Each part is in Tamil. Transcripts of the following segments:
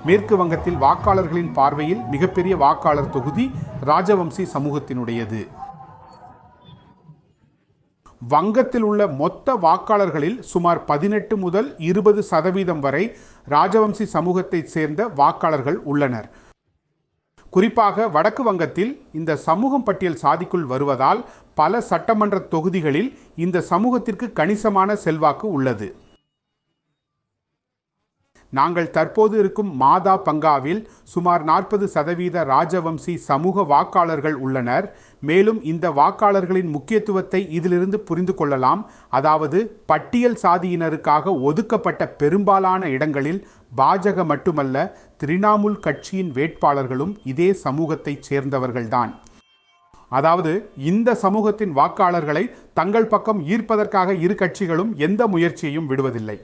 மேற்கு வங்கத்தில் வாக்காளர்களின் பார்வையில் மிகப்பெரிய வாக்காளர் தொகுதி ராஜவம்சி சமூகத்தினுடையது. வங்கத்தில் உள்ள மொத்த வாக்காளர்களில் சுமார் 18 முதல் 20% வரை ராஜவம்சி சமூகத்தைச் சேர்ந்த வாக்காளர்கள் உள்ளனர். குறிப்பாக வடக்கு வங்கத்தில் இந்த சமூகம் பட்டியல் சாதிக்குள் வருவதால் பல சட்டமன்ற தொகுதிகளில் இந்த சமூகத்திற்கு கணிசமான செல்வாக்கு உள்ளது. நாங்கள் தற்போது இருக்கும் மாதா பங்காவில் சுமார் 40% ராஜவம்சி சமூக வாக்காளர்கள் உள்ளனர். மேலும் இந்த வாக்காளர்களின் முக்கியத்துவத்தை இதிலிருந்து புரிந்து கொள்ளலாம். அதாவது பட்டியல் சாதியினருக்காக ஒதுக்கப்பட்ட பெரும்பாலான இடங்களில் பாஜக மட்டுமல்ல, திரிணாமுல் கட்சியின் வேட்பாளர்களும் இதே சமூகத்தைச் சேர்ந்தவர்கள்தான். அதாவது இந்த சமூகத்தின் வாக்காளர்களை தங்கள் பக்கம் ஈர்ப்பதற்காக இரு கட்சிகளும் எந்த முயற்சியையும் விடுவதில்லை.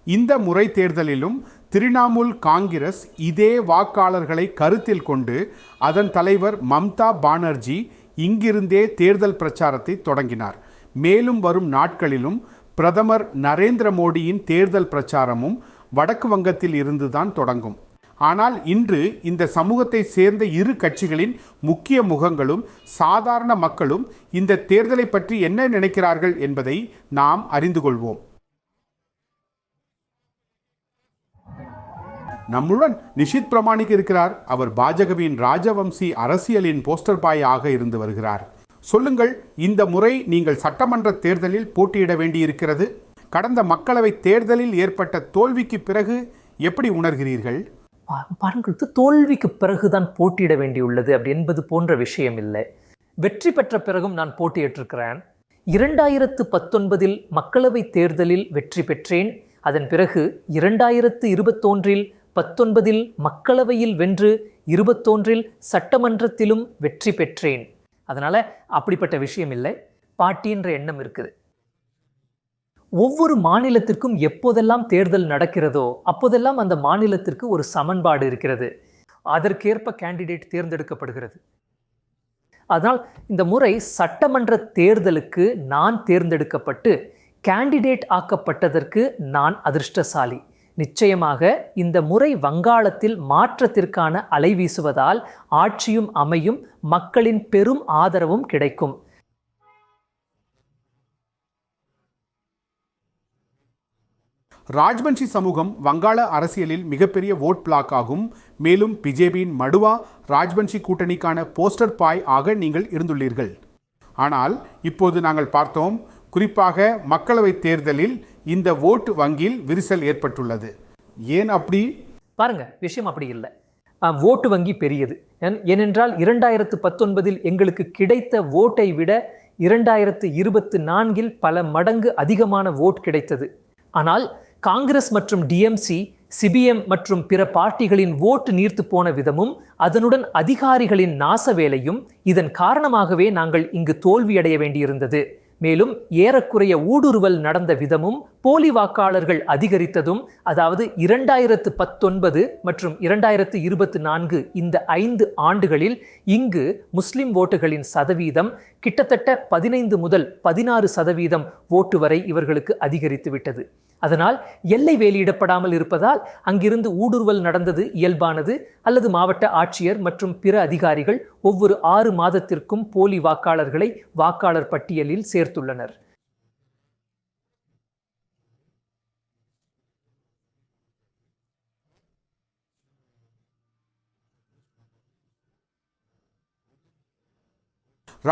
இந்த முறை தேர்தலிலும் திரிணாமுல் காங்கிரஸ் இதே வாக்காளர்களை கருத்தில் கொண்டு அதன் தலைவர் மம்தா பானர்ஜி இங்கிருந்தே தேர்தல் பிரச்சாரத்தை தொடங்கினார். மேலும் வரும் நாட்களிலும் பிரதமர் நரேந்திர மோடியின் தேர்தல் பிரச்சாரமும் வடக்கு வங்கத்தில் இருந்துதான் தொடங்கும். ஆனால் இன்று இந்த சமூகத்தை சேர்ந்த இரு கட்சிகளின் முக்கிய முகங்களும் சாதாரண மக்களும் இந்த தேர்தலை பற்றி என்ன நினைக்கிறார்கள் என்பதை நாம் அறிந்து கொள்வோம். நம்முடன் நிஷித் பிரமாணிக் இருக்கிறார். அவர் பாஜகவின் ராஜவம்சி அரசியலின் போஸ்டர் பாய் ஆக இருந்து வருகிறார். சொல்லுங்கள், இந்த முறை நீங்கள் சட்டமன்ற தேர்தலில் போட்டியிட வேண்டியிருக்கிறது. கடந்த மக்களவை தேர்தலில் ஏற்பட்ட தோல்விக்கு பிறகு எப்படி உணர்கிறீர்கள்? பாருங்கள், தோல்விக்கு பிறகுதான் போட்டியிட வேண்டியுள்ளது அப்படி என்பது போன்ற விஷயம் இல்லை. வெற்றி பெற்ற பிறகும் நான் போட்டியிட்டிருக்கிறேன். 2019 மக்களவை தேர்தலில் வெற்றி பெற்றேன். அதன் பிறகு 2021 19 மக்களவையில் வென்று 21 சட்டமன்றத்திலும் வெற்றி பெற்றேன். அதனால் அப்படிப்பட்ட விஷயம் இல்லை, பாட்டின்ற எண்ணம் இருக்குது. ஒவ்வொரு மாநிலத்திற்கும் எப்போதெல்லாம் தேர்தல் நடக்கிறதோ அப்போதெல்லாம் அந்த மாநிலத்திற்கு ஒரு சமன்பாடு இருக்கிறது. அதற்கேற்ப கேண்டிடேட் தேர்ந்தெடுக்கப்படுகிறது. அதனால் இந்த முறை சட்டமன்ற தேர்தலுக்கு நான் தேர்ந்தெடுக்கப்பட்டு கேண்டிடேட் ஆக்கப்பட்டதற்கு நான் அதிர்ஷ்டசாலி. நிச்சயமாக இந்த முறை வங்காளத்தில் மாற்றத்திற்கான அலை வீசுவதால் ஆட்சியும் அமையும், மக்களின் பெரும் ஆதரவும் கிடைக்கும். ராஜ்பன்சி சமூகம் வங்காள அரசியலில் மிகப்பெரிய ஓட் பிளாக் ஆகும். மேலும் பிஜேபியின் மடுவா ராஜ்பன்சி கூட்டணிக்கான போஸ்டர் பாய் ஆக நீங்கள் இருந்துள்ளீர்கள். ஆனால் இப்போது நாங்கள் பார்த்தோம், குறிப்பாக மக்களவை தேர்தலில் இந்த ஓட்டு வங்கியில் விரிசல் ஏற்பட்டுள்ளது. ஏன் அப்படி? பாருங்க, விஷயம் அப்படி இல்லை. ஓட்டு வங்கி பெரியது. ஏனென்றால் 2019 எங்களுக்கு கிடைத்த ஓட்டை விட 2024 பல மடங்கு அதிகமான ஓட் கிடைத்தது. ஆனால் காங்கிரஸ் மற்றும் டிஎம்சி, சிபிஎம் மற்றும் பிற பார்ட்டிகளின் ஓட்டு நீர்த்து போன விதமும் அதனுடன் அதிகாரிகளின் நாச வேலையும் இதன் காரணமாகவே நாங்கள் இங்கு தோல்வியடைய வேண்டியிருந்தது. மேலும் ஏறக்குறைய ஊடுருவல் நடந்த விதமும் போலி வாக்காளர்கள் அதிகரித்ததும், அதாவது 2019 மற்றும் 2024 இந்த 5 ஆண்டுகளில் இங்கு முஸ்லிம் ஓட்டுகளின் சதவீதம் கிட்டத்தட்ட 15 முதல் 16% ஓட்டு வரை இவர்களுக்கு அதிகரித்து விட்டது. அதனால் எல்லை வேலியிடப்படாமல் இருப்பதால் அங்கிருந்து ஊடுருவல் நடந்தது இயல்பானது. அல்லது மாவட்ட ஆட்சியர் மற்றும் பிற அதிகாரிகள் ஒவ்வொரு 6 மாதத்திற்கும் போலி வாக்காளர்களை வாக்காளர் பட்டியலில் சேர்த்துள்ளனர்.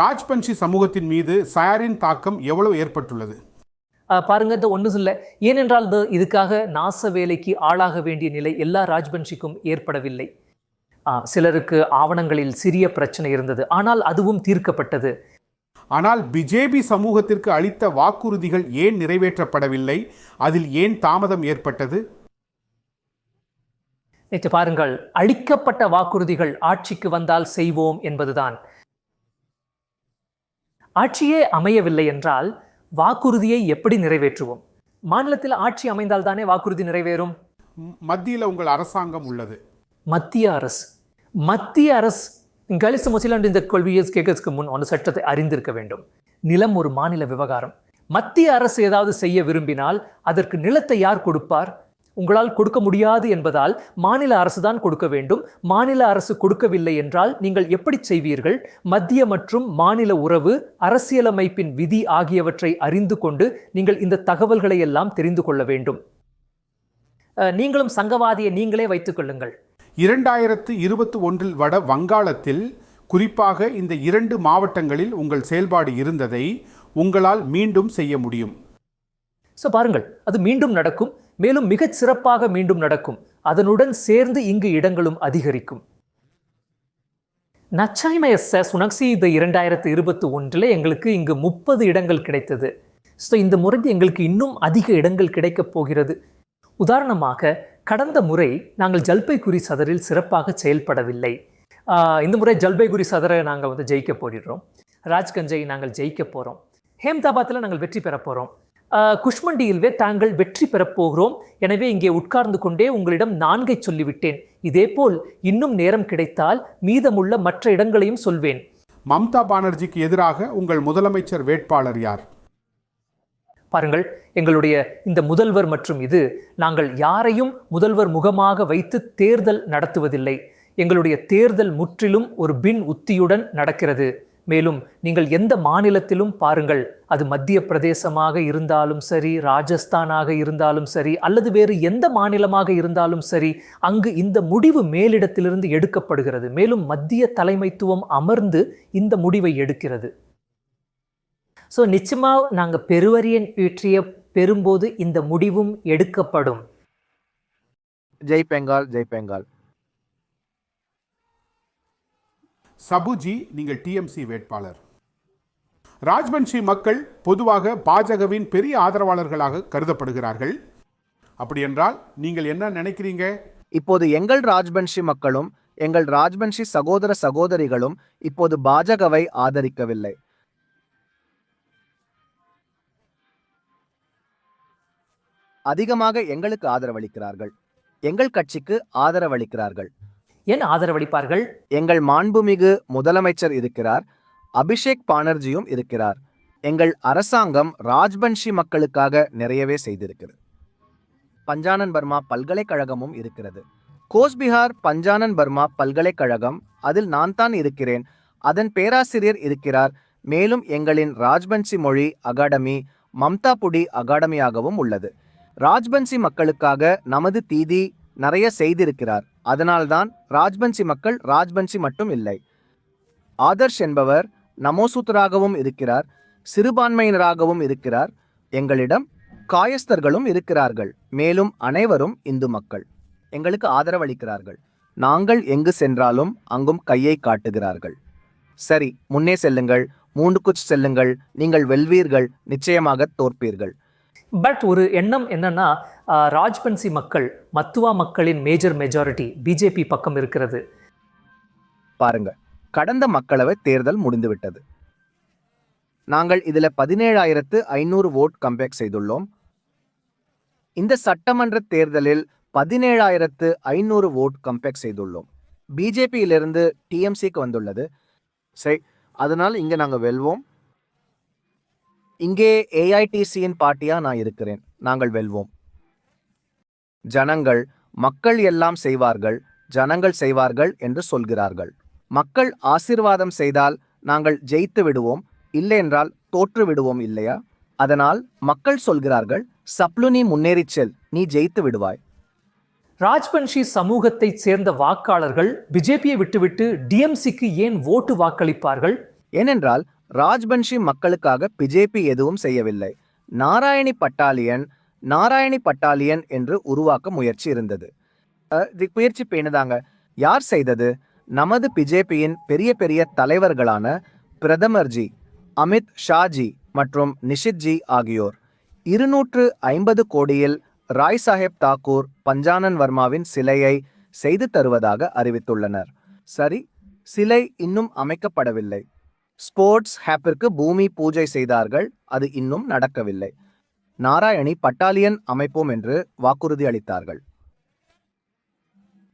ராஜ்பன்சி சமூகத்தின் மீது சாரின் தாக்கம் எவ்வளவு ஏற்பட்டுள்ளது? பாருங்க, இந்த ஒன்றும் இல்லை. ஏனென்றால் இதுக்காக நாச வேலைக்கு ஆளாக வேண்டிய நிலை எல்லா ராஜ்பன்சிக்கும் ஏற்படவில்லை. சிலருக்கு ஆவணங்களில் சிறிய பிரச்சனை இருந்தது, ஆனால் அதுவும் தீர்க்கப்பட்டது. ஆனால் பிஜேபி சமூகத்திற்கு அளித்த வாக்குறுதிகள் ஏன் நிறைவேற்றப்படவில்லை? அதில் ஏன் தாமதம் ஏற்பட்டது? நேற்று பாருங்கள், அளிக்கப்பட்ட வாக்குறுதிகள் ஆட்சிக்கு வந்தால் செய்வோம் என்பதுதான். ஆட்சியே அமையவில்லை என்றால் வாக்குறுதியை எப்படி நிறைவேற்றுவோம்? மாநிலத்தில் ஆட்சி அமைந்தால் தானே வாக்குறுதி நிறைவேறும். மத்தியில் உங்கள் அரசாங்கம் உள்ளது. மத்திய அரசு கலிச முசிலாண்டு இந்த கொள்வியஸ் கேட்கறதுக்கு முன் ஒரு சட்டத்தை அறிந்திருக்க வேண்டும். நிலம் ஒரு மாநில விவகாரம். மத்திய அரசு ஏதாவது செய்ய விரும்பினால் அதற்கு நிலத்தை யார் கொடுப்பார்? உங்களால் கொடுக்க முடியாது என்பதால் மாநில அரசு தான் கொடுக்க வேண்டும். மாநில அரசு கொடுக்கவில்லை என்றால் நீங்கள் எப்படி செய்வீர்கள்? மத்திய மற்றும் மாநில உறவு, அரசியலமைப்பின் விதி ஆகியவற்றை அறிந்து கொண்டு நீங்கள் இந்த தகவல்களை எல்லாம் தெரிந்து கொள்ள வேண்டும். நீங்களும் சங்கவாதியை நீங்களே வைத்துக் கொள்ளுங்கள். 2021 வட வங்காளத்தில் குறிப்பாக இந்த 2 மாவட்டங்களில் உங்கள் செயல்பாடு இருந்ததை உங்களால் மீண்டும் செய்ய முடியும். பாருங்கள், அது மீண்டும் நடக்கும். மேலும் மிகச் சிறப்பாக மீண்டும் நடக்கும். அதனுடன் சேர்ந்து இங்கு இடங்களும் அதிகரிக்கும். நச்சாய்மயச சுனக்சி இந்த 2021 எங்களுக்கு இங்கு 30 இடங்கள் கிடைத்தது. இந்த முறை எங்களுக்கு இன்னும் அதிக இடங்கள் கிடைக்கப் போகிறது. உதாரணமாக, கடந்த முறை நாங்கள் ஜல்பைகுரி சதரில் சிறப்பாக செயல்படவில்லை. இந்த முறை ஜல்பைகுரி சதரை நாங்கள் ஜெயிக்க போகிறோம். ராஜ்கஞ்சை நாங்கள் ஜெயிக்க போகிறோம். ஹேம்தாபாத்தில் நாங்கள் வெற்றி பெற போகிறோம். குஷ்மண்டியில்வே தாங்கள் வெற்றி பெறப் போகிறோம். எனவே இங்கே உட்கார்ந்து கொண்டே உங்களிடம் 4 சொல்லிவிட்டேன். இதேபோல் இன்னும் நேரம் கிடைத்தால் மீதமுள்ள மற்ற இடங்களையும் சொல்வேன். மம்தா பானர்ஜிக்கு எதிராக உங்கள் முதலமைச்சர் வேட்பாளர் யார்? பாருங்கள், எங்களுடைய இந்த முதல்வர் மற்றும் நாங்கள் யாரையும் முதல்வர் முகமாக வைத்து தேர்தல் நடத்துவதில்லை. எங்களுடைய தேர்தல் முற்றிலும் ஒரு பின் உத்தியுடன் நடக்கிறது. மேலும் நீங்கள் எந்த மாநிலத்திலும் பாருங்கள், அது மத்திய பிரதேசமாக இருந்தாலும் சரி, ராஜஸ்தானாக இருந்தாலும் சரி, அல்லது வேறு எந்த மாநிலமாக இருந்தாலும் சரி, அங்கு இந்த முடிவு மேலிடத்திலிருந்து எடுக்கப்படுகிறது. மேலும் மத்திய தலைமைத்துவம் அமர்ந்து இந்த முடிவை எடுக்கிறது. நிச்சயமாக நாங்கள் பெருவரியன் வெற்றியை பெறும்போது இந்த முடிவும் எடுக்கப்படும். ஜெய் பெங்கால், ஜெய் பெங்கால். சபுஜி, நீங்கள் டிஎம்சி வேட்பாளர். ராஜ்பன்ஷி மக்கள் பொதுவாக பாஜகவின் பெரிய ஆதரவாளர்களாக கருதப்படுகிறார்கள். அப்படி என்றால் நீங்கள் என்ன நினைக்கிறீங்க? இப்போது எங்கள் ராஜ்பன்ஷி மக்களும் எங்கள் ராஜ்பன்ஷி சகோதர சகோதரிகளும் இப்போது பாஜகவை ஆதரிக்கவில்லை. அதிகமாக எங்களுக்கு ஆதரவளிக்கிறார்கள். எங்கள் கட்சிக்கு ஆதரவளிக்கிறார்கள். ஏன் ஆதரவளிப்பார்கள்? எங்கள் மாண்புமிகு முதலமைச்சர் இருக்கிறார். அபிஷேக் பானர்ஜியும் இருக்கிறார். எங்கள் அரசாங்கம் ராஜ்பன்ஷி மக்களுக்காக நிறையவே செய்திருக்கிறது. பஞ்சானன் பர்மா பல்கலைக்கழகமும் இருக்கிறது. கோஸ்பிஹார் பஞ்சானன் பர்மா பல்கலைக்கழகம், அதில் நான் தான் இருக்கிறேன். அதன் பேராசிரியர் இருக்கிறார். மேலும் எங்களின் ராஜ்பன்ஷி மொழி அகாடமி மம்தா புடி அகாடமியாகவும் உள்ளது. ராஜ்பன்ஷி மக்களுக்காக நமது தீதி நிறைய செய்திருக்கிறார். அதனால்தான் ராஜ்பன்ஷி மக்கள் ராஜ்பன்ஷி மட்டும் இல்லை. ஆதர்ஷ் என்பவர் நமோசூத்தராகவும் இருக்கிறார், சிறுபான்மையினராகவும் இருக்கிறார். எங்களிடம் காயஸ்தர்களும் இருக்கிறார்கள். மேலும் அனைவரும் இந்து மக்கள் எங்களுக்கு ஆதரவளிக்கிறார்கள். நாங்கள் எங்கு சென்றாலும் அங்கும் கையை காட்டுகிறார்கள். சரி, முன்னே செல்லுங்கள், 3 குச் செல்லுங்கள், நீங்கள் வெல்வீர்கள், நிச்சயமாக தோற்பீர்கள். பட் ஒரு எண்ணம் என்னன்னா, ராஜ்பன்ஷி மக்கள் மத்துவா மக்களின் மெஜாரிட்டி பிஜேபி பக்கம் இருக்கிறது. பாருங்க, கடந்த மக்களவை தேர்தல் முடிந்துவிட்டது. நாங்கள் இதில் 17,500 ஓட் கம்பேக் செய்துள்ளோம். இந்த சட்டமன்ற தேர்தலில் 17,500 ஓட் கம்பேக் செய்துள்ளோம். பிஜேபியிலிருந்து டிஎம்சிக்கு வந்துள்ளது. சரி, அதனால் இங்கே நாங்கள் வெல்வோம். இங்கே ஏஐடிசியின் பார்ட்டியா நான் இருக்கிறேன். நாங்கள் வெல்வோம். ஜனங்கள் மக்கள் எல்லாம் செய்வார்கள், ஜனங்கள் செய்வார்கள் என்று சொல்கிறார்கள். மக்கள் ஆசீர்வாதம் செய்தால் நாங்கள் ஜெயித்து விடுவோம், இல்லை என்றால் தோற்று விடுவோம், இல்லையா? அதனால் மக்கள் சொல்கிறார்கள், சப்ளுனி முன்னேறிச் செல், நீ ஜெயித்து விடுவாய். ராஜ்பன்ஷி சமூகத்தை சேர்ந்த வாக்காளர்கள் பிஜேபியை விட்டுவிட்டு டிஎம்சிக்கு ஏன் ஓட்டு வாக்களிப்பார்கள்? ஏனென்றால் ராஜ்பன்ஷி மக்களுக்காக பிஜேபி எதுவும் செய்யவில்லை. நாராயணி பட்டாலியன் என்று உருவாக்க முயற்சி இருந்தது. முயற்சி பேணுதாங்க. யார் செய்தது? நமது பிஜேபியின் பெரிய பெரிய தலைவர்களான பிரதமர்ஜி, அமித் ஷாஜி மற்றும் நிஷித்ஜி ஆகியோர் 250 கோடியில் ராய் சாஹேப் தாக்கூர் பஞ்சானன் வர்மாவின் சிலையை செய்து தருவதாக அறிவித்துள்ளனர். சரி, சிலை இன்னும் அமைக்கப்படவில்லை. ஸ்போர்ட்ஸ் ஹேப்பிற்கு பூமி பூஜை செய்தார்கள், அது இன்னும் நடக்கவில்லை. நாராயணி பட்டாலியன் அமைப்போம் என்று வாக்குறுதி அளித்தார்கள்,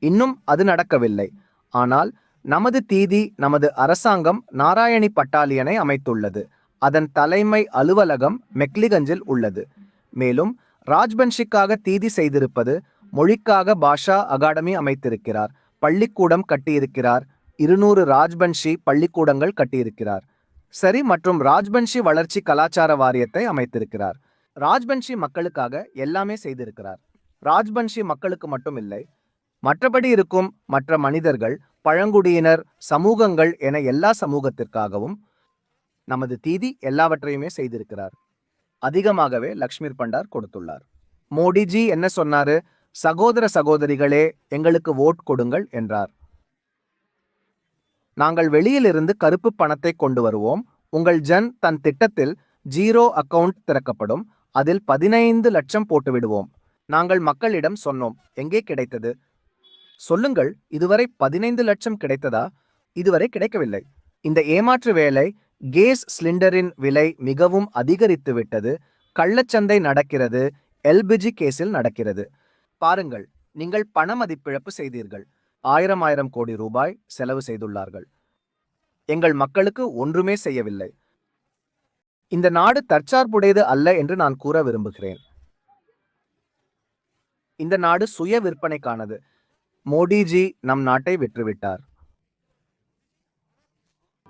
இன்னும் அது நடக்கவில்லை. ஆனால் நமது தீதி, நமது அரசாங்கம் நாராயணி பட்டாலியனை அமைத்துள்ளது. அதன் தலைமை அலுவலகம் மெக்லிகஞ்சில் உள்ளது. மேலும் ராஜ்பன்ஷிக்காக தீதி செய்திருப்பது மொழிக்காக பாஷா அகாடமி அமைத்திருக்கிறார். பள்ளிக்கூடம் கட்டியிருக்கிறார். 200 ராஜ்பன்ஷி பள்ளிக்கூடங்கள் கட்டியிருக்கிறார். சரி, மற்றும் ராஜ்பன்ஷி வளர்ச்சி கலாச்சார வாரியத்தை அமைத்திருக்கிறார். ராஜ்பன்ஷி மக்களுக்காக எல்லாமே செய்திருக்கிறார். ராஜ்பன்ஷி மக்களுக்கு மட்டும் இல்லை, மற்றபடி இருக்கும் மற்ற மனிதர்கள், பழங்குடியினர், சமூகங்கள் என எல்லா சமூகத்திற்காகவும் நமது தீதி எல்லாவற்றையுமே செய்திருக்கிறார். அதிகமாகவே லக்ஷ்மீர் பண்டார் கொடுத்துள்ளார். மோடிஜி என்ன சொன்னாரு? சகோதர சகோதரிகளே, எங்களுக்கு ஓட் கொடுங்கள் என்றார். நாங்கள் வெளியிலிருந்து கருப்பு பணத்தை கொண்டு வருவோம். உங்கள் ஜன் தன் திட்டத்தில் 0 அக்கவுண்ட் திறக்கப்படும். அதில் 15 லட்சம் போட்டு விடுவோம். நாங்கள் மக்களிடம் சொன்னோம். எங்கே கிடைத்தது? சொல்லுங்கள். இதுவரை 15 லட்சம் கிடைத்ததா? இதுவரை கிடைக்கவில்லை. இந்த ஏமாற்று வேலை. கேஸ் சிலிண்டரின் விலை மிகவும் அதிகரித்து விட்டது. கள்ளச்சந்தை நடக்கிறது. எல்பிஜி கேஸில் நடக்கிறது. பாருங்கள், நீங்கள் பண மதிப்பிழப்பு செய்தீர்கள். 1000 கோடி ரூபாய் செலவு செய்துள்ளார்கள். எங்கள் மக்களுக்கு ஒன்றுமே செய்யவில்லை. இந்த நாடு தற்சார்புடையது அல்ல என்று நான் கூற விரும்புகிறேன். இந்த நாடு சுய விற்பனைக்கானது. மோடிஜி நம் நாட்டை விற்றுவிட்டார்.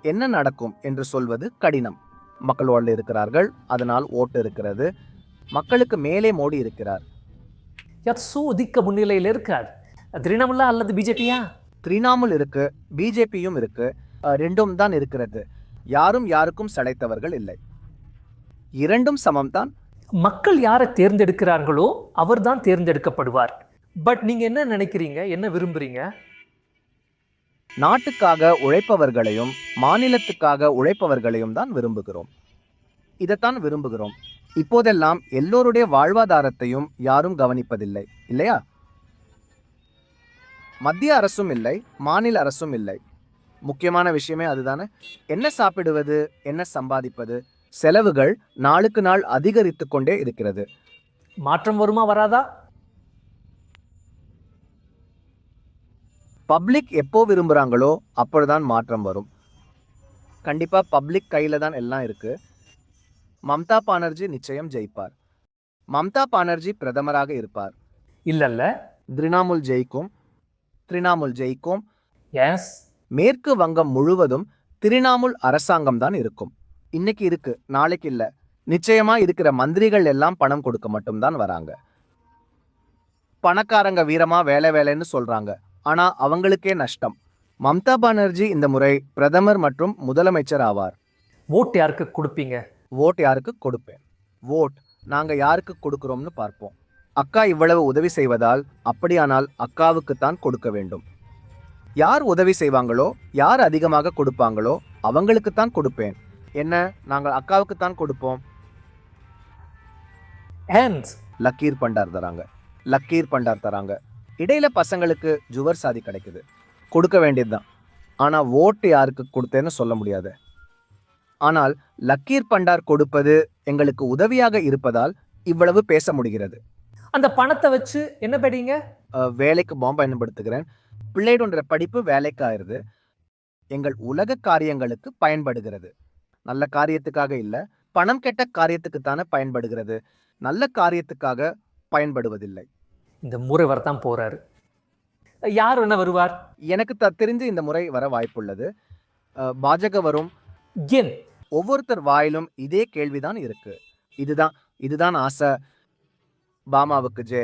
என்ன நடக்கும் என்று சொல்வது கடினம். மக்களோடு இருக்கிறார்கள், அதனால் ஓட்டு இருக்கிறது. மக்களுக்கு மேலே மோடி இருக்கிறார். யார் சோதிக்க முன்னிலையில் இருக்கார்? திரிணாமுல்லா அல்லது பிஜேபியா? திரிணாமுல் இருக்கு, பிஜேபியும் இருக்கு. ரெண்டும் தான் இருக்கிறது. யாரும் யாருக்கும் சளைத்தவர்கள் இல்லை. இரண்டும் சமம்தான். மக்கள் யாரை தேர்ந்தெடுக்கிறார்களோ அவர்தான் தேர்ந்தெடுக்கப்படுவார். பட் நீங்க என்ன நினைக்கிறீங்க, என்ன விரும்புறீங்க? நாட்டுக்காக உழைப்பவர்களையும் மாநிலத்துக்காக உழைப்பவர்களையும் தான் விரும்புகிறோம். இதைத்தான் விரும்புகிறோம். இப்போதெல்லாம் எல்லோருடைய வாழ்வாதாரத்தையும் யாரும் கவனிப்பதில்லை, இல்லையா? மத்திய அரசும் இல்லை, மாநில அரசும் இல்லை. முக்கியமான விஷயமே அதுதானே. என்ன சாப்பிடுவது, என்ன சம்பாதிப்பது? செலவுகள் நாளுக்கு நாள் அதிகரித்து கொண்டே இருக்கிறது. மாற்றம் வருமா, வராதா? பப்ளிக் எப்போ விரும்புகிறாங்களோ அப்பொழுதுதான் மாற்றம் வரும். கண்டிப்பா பப்ளிக் கையில தான் எல்லாம் இருக்கு. மம்தா பானர்ஜி நிச்சயம் ஜெயிப்பார். மம்தா பானர்ஜி பிரதமராக இருப்பார். இல்லல்ல. திரிணாமுல் ஜெயிக்கும். திரிணாமுல் ஜெயிக்கும். எஸ். மேற்கு வங்கம் முழுவதும் திரிணாமுல் அரசாங்கம் தான் இருக்கும். இன்னைக்கு இருக்கு, நாளைக்கு இல்ல. நிச்சயமா இருக்கிற மந்திரிகள் எல்லாம் பணம் கொடுக்க மட்டும்தான் வராங்க. பணக்காரங்க வீரமா வேலை வேலைன்னு சொல்றாங்க, ஆனா அவங்களுக்கே நஷ்டம். மம்தா பானர்ஜி இந்த முறை பிரதமர் மற்றும் முதலமைச்சர் ஆவார். ஓட் யாருக்கு கொடுப்பீங்க? ஓட் யாருக்கு கொடுப்பேன்? ஓட் நாங்க யாருக்கு கொடுக்கிறோம்னு பார்ப்போம். அக்கா இவ்வளவு உதவி செய்வதால் அப்படியானால் அக்காவுக்குத்தான் கொடுக்க வேண்டும். யார் உதவி செய்வாங்களோ, யார் அதிகமாக கொடுப்பாங்களோ அவங்களுக்குத்தான் கொடுப்பேன். என்ன, நாங்கள் அக்காவுக்குத்தான் கொடுப்போம். லக்கீர் பண்டார் தராங்க, லக்கீர் பண்டார் தராங்க. இடையில பசங்களுக்கு ஜுவர் சாதி கிடைக்குது, கொடுக்க வேண்டியதுதான். ஆனா ஓட்டு யாருக்கு கொடுத்தேன்னு சொல்ல முடியாது. ஆனால் லக்கீர் பண்டார் கொடுப்பது எங்களுக்கு உதவியாக இருப்பதால் இவ்வளவு பேச முடிகிறது. அந்த பணத்தை வச்சு என்ன படிங்க? வேலைக்கு பாம்பு பயன்படுத்துகிறேன். பிள்ளைடுன்ற படிப்பு வேலைக்கு ஆயிருது. எங்கள் உலக காரியங்களுக்கு பயன்படுகிறது. நல்ல காரியத்துக்காக இல்ல, பணம் கெட்ட காரியத்துக்குத்தானே பயன்படுகிறது. நல்ல காரியத்துக்காக பயன்படுவதில்லை. இந்த முறை வரத்தான் போறாரு. யார் என்ன வருவார்? எனக்கு தெரிஞ்சு இந்த முறை வர வாய்ப்புள்ளது. பாஜக வரும். ஏன்? ஒவ்வொருத்தர் வாயிலும் இதே கேள்விதான் இருக்கு. இதுதான் ஆசை. பாமாவுக்கு ஜே,